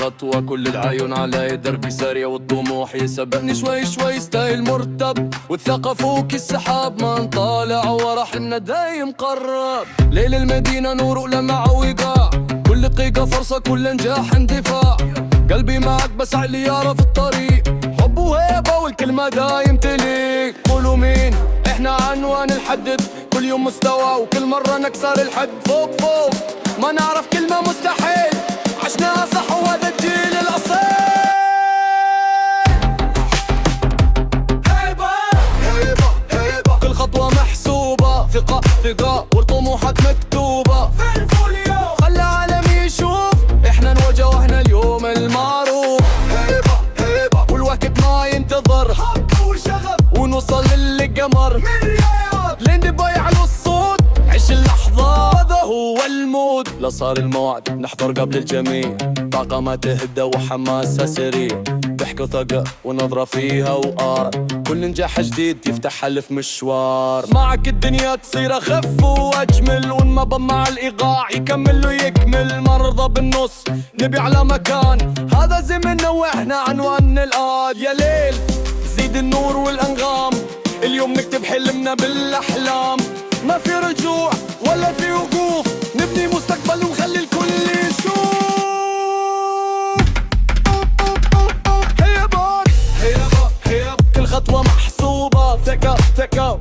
خطوة كل العيون علي، دربي سريع والطموح يسبقني شوي شوي، ستايل مرتب والثقة فوق السحاب، ما نطالع ورا حلمنا دايم قرب. ليل المدينة نور ولمع وإيقاع، كل دقيقة فرصة كل نجاح اندفاع. قلبي معك بس علي يعرف الطريق، حب وهيبة والكلمة دايم تليق. قولوا مين احنا عنوان الحدد، كل يوم مستوى وكل مرة نكسر الحد. فوق فوق ما نعرف كلمة مستحيل، عشناها صح وهذا الجيل الأصيل. هيبة هيبة هيبة، كل خطوة محسوبة، ثقة ثقة والطموحات مكتوبة في الفوليو. خلى العالم يشوف احنا نواجه واحنا اليوم المعروف. هيبة هيبة والوقت ما ينتظر، حب وشغف ونوصل للقمر. من رياض لين دبي على الصوت، عيش اللحظة هذا هو المود. لا صار الموعد نحضر قبل الجميع، طاقة ما تهدى وحماسها سريع، ضحك وثقة ونظرة فيها وآر. كل نجاح جديد يفتح ألف مشوار، معك الدنيا تصير أخف وأجمل، والمبى مع الإيقاع يكمل ويكمل. مرضى بالنص نبي على مكان، هذا زمننا وإحنا عنوان الآن. يا ليل زيد النور والأنغام، اليوم نكتب حلمنا بالأحلام. ما في رجوع ولا في وقوف، نبني مستقبل ونخلي الكل يشوف. هيا بار هيا بار هيا، كل خطوة محسوبة، ثقة ثقة